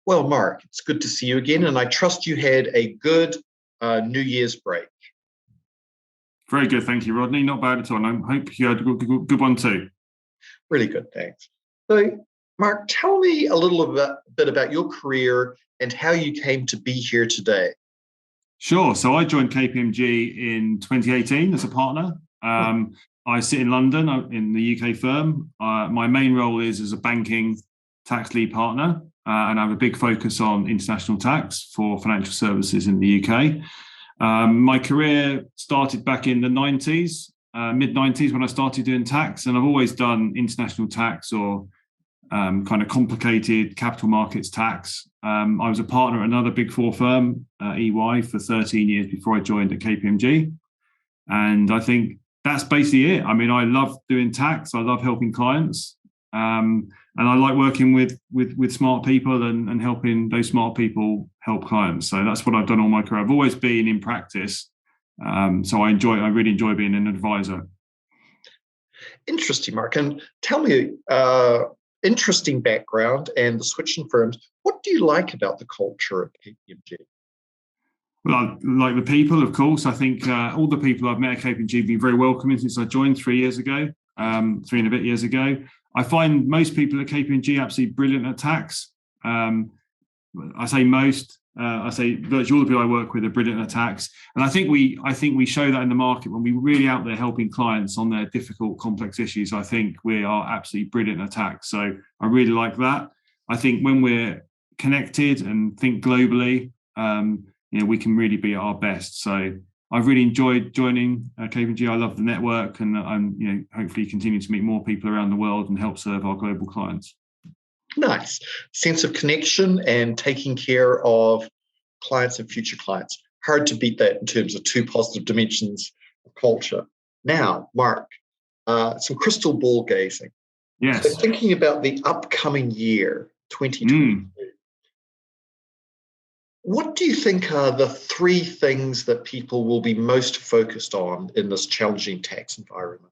Well, Mark, it's good to see you again, and I trust you had a good New Year's break. Very good, thank you, Rodney. Not bad at all. And I hope you had a good one too. Really good, thanks. So, Mark, tell me a bit about your career and how you came to be here today. Sure. So I joined KPMG in 2018 as a partner. I sit in London in the UK firm. My main role is as a banking tax lead partner, and I have a big focus on international tax for financial services in the UK. My career started back in the 90s, mid 90s when I started doing tax, and I've always done international tax or kind of complicated capital markets tax. I was a partner at another big four firm, EY, for 13 years before I joined at KPMG. And I think that's basically it. I mean, I love doing tax. I love helping clients. And I like working with smart people and helping those smart people help clients. So that's what I've done all my career. I've always been in practice. So I really enjoy being an advisor. Interesting, Mark. And tell me, interesting background and the switching firms. What do you like about the culture at KPMG? Well, I like the people, of course. I think all the people I've met at KPMG have been very welcoming since I joined 3 years ago, 3 and a bit years ago. I find most people at KPMG absolutely brilliant at tax. I say most. I say virtually all the people I work with are brilliant at tax, and I think we show that in the market when we're really out there helping clients on their difficult, complex issues. I think we are absolutely brilliant at tax. So I really like that. I think when we're connected and think globally, we can really be at our best. So I've really enjoyed joining KPMG. I love the network, and I'm hopefully continue to meet more people around the world and help serve our global clients. Nice sense of connection and taking care of clients and future clients. Hard to beat that in terms of two positive dimensions of culture. Now, Mark, some crystal ball gazing. Yes. So thinking about the upcoming year, 2022. What do you think are the three things that people will be most focused on in this challenging tax environment?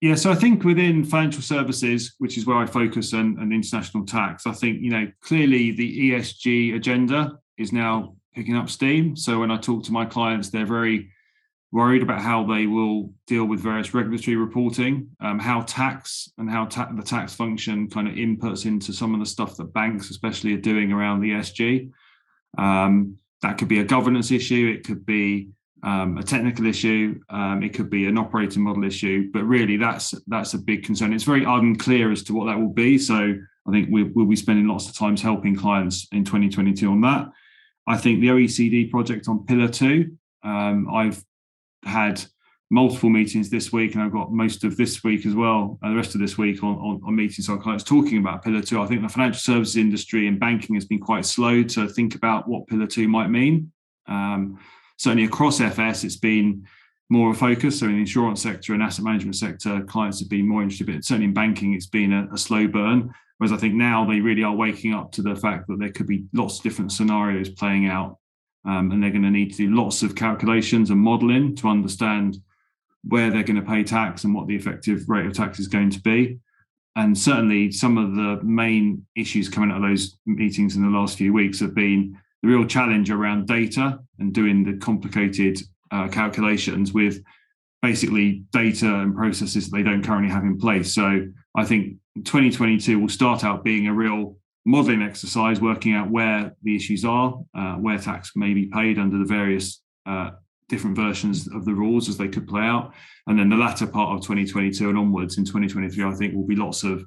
Yeah, so I think within financial services, which is where I focus on international tax, I think, clearly the ESG agenda is now picking up steam. So when I talk to my clients, they're very worried about how they will deal with various regulatory reporting, how tax and how the tax function kind of inputs into some of the stuff that banks especially are doing around the ESG. That could be a governance issue. It could be a technical issue. It could be an operating model issue, but really that's a big concern. It's very unclear as to what that will be. So I think we'll be spending lots of time helping clients in 2022 on that. I think the OECD project on Pillar 2, I've had multiple meetings this week, and I've got most of this week as well, the rest of this week on meetings with our clients talking about Pillar 2. I think the financial services industry and banking has been quite slow to think about what Pillar 2 might mean. Certainly across FS, it's been more of a focus. So in the insurance sector and asset management sector, clients have been more interested, but certainly in banking, it's been a slow burn. Whereas I think now they really are waking up to the fact that there could be lots of different scenarios playing out. And they're going to need to do lots of calculations and modelling to understand where they're going to pay tax and what the effective rate of tax is going to be. And certainly some of the main issues coming out of those meetings in the last few weeks have been the real challenge around data and doing the complicated calculations with basically data and processes that they don't currently have in place. So I think 2022 will start out being a real modelling exercise, working out where the issues are, where tax may be paid under the various different versions of the rules as they could play out. And then the latter part of 2022 and onwards in 2023, I think will be lots of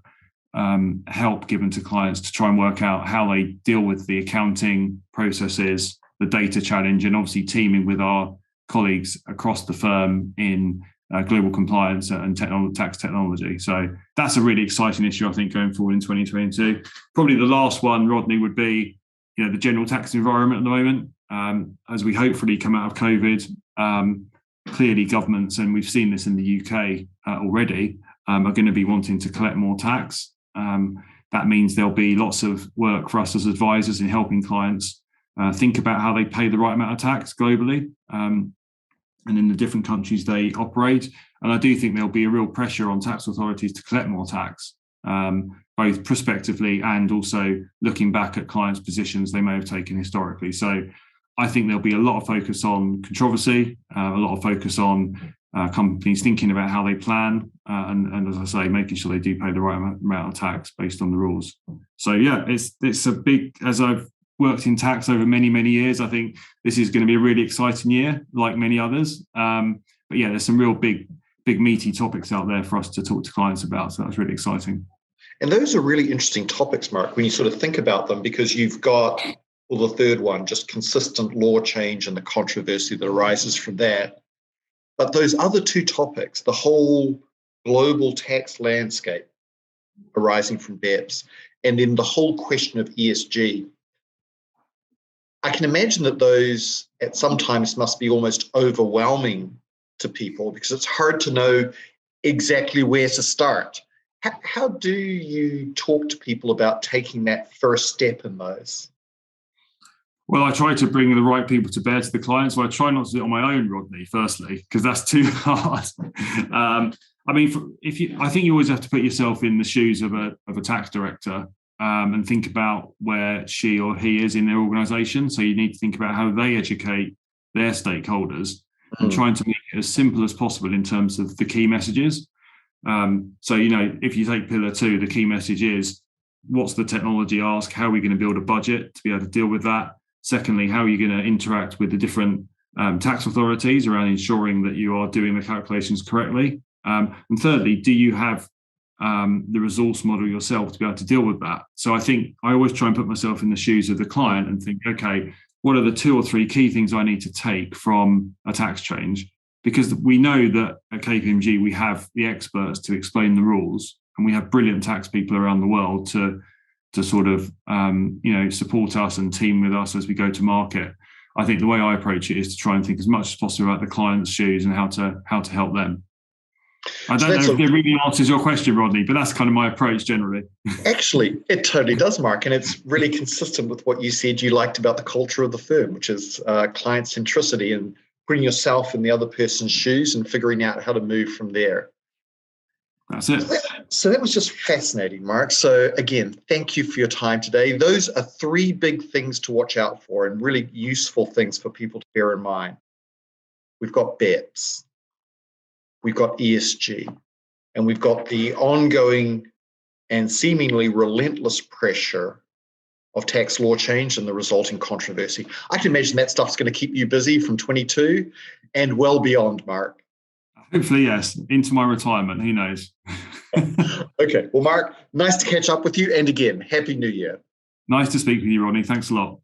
help given to clients to try and work out how they deal with the accounting processes, the data challenge, and obviously teaming with our colleagues across the firm in global compliance and tax technology. So that's a really exciting issue, I think, going forward in 2022. Probably the last one, Rodney, would be the general tax environment at the moment. As we hopefully come out of COVID, clearly governments, and we've seen this in the UK already, are going to be wanting to collect more tax. That means there'll be lots of work for us as advisors in helping clients think about how they pay the right amount of tax globally and in the different countries they operate. And I do think there'll be a real pressure on tax authorities to collect more tax. both prospectively and also looking back at clients' positions they may have taken historically. So I think there'll be a lot of focus on controversy, a lot of focus on companies thinking about how they plan, and as I say, making sure they do pay the right amount of tax based on the rules. So yeah, it's a big, as I've worked in tax over many, many years, I think this is going to be a really exciting year, like many others. But yeah, there's some real big meaty topics out there for us to talk to clients about. So that's really exciting. And those are really interesting topics, Mark, when you sort of think about them, because you've got, well, the third one, just consistent law change and the controversy that arises from that. But those other two topics, the whole global tax landscape arising from BEPS, and then the whole question of ESG, I can imagine that those at some times must be almost overwhelming to people because it's hard to know exactly where to start. How do you talk to people about taking that first step in those? Well, I try to bring the right people to bear to the client. So I try not to do it on my own, Rodney, firstly, because that's too hard. I mean, I think you always have to put yourself in the shoes of a tax director and think about where she or he is in their organisation. So you need to think about how they educate their stakeholders and trying to make it as simple as possible in terms of the key messages. So, if you take pillar 2, the key message is, what's the technology ask? How are we going to build a budget to be able to deal with that? Secondly, how are you going to interact with the different tax authorities around ensuring that you are doing the calculations correctly? And thirdly, do you have the resource model yourself to be able to deal with that? So I think I always try and put myself in the shoes of the client and think, okay, what are the 2 or 3 key things I need to take from a tax change? Because we know that at KPMG, we have the experts to explain the rules, and we have brilliant tax people around the world to sort of, support us and team with us as we go to market. I think the way I approach it is to try and think as much as possible about the client's shoes and how to help them. I don't know if it really answers your question, Rodney, but that's kind of my approach generally. Actually, it totally does, Mark. And it's really consistent with what you said you liked about the culture of the firm, which is client centricity and putting yourself in the other person's shoes and figuring out how to move from there. That's it. So that was just fascinating, Mark. So again, thank you for your time today. Those are 3 big things to watch out for and really useful things for people to bear in mind. We've got BEPS, we've got ESG, and we've got the ongoing and seemingly relentless pressure of tax law change and the resulting controversy. I can imagine that stuff's going to keep you busy from 22 and well beyond, Mark. Hopefully, yes. Into my retirement. Who knows? Okay. Well, Mark, nice to catch up with you. And again, Happy New Year. Nice to speak with you, Rodney. Thanks a lot.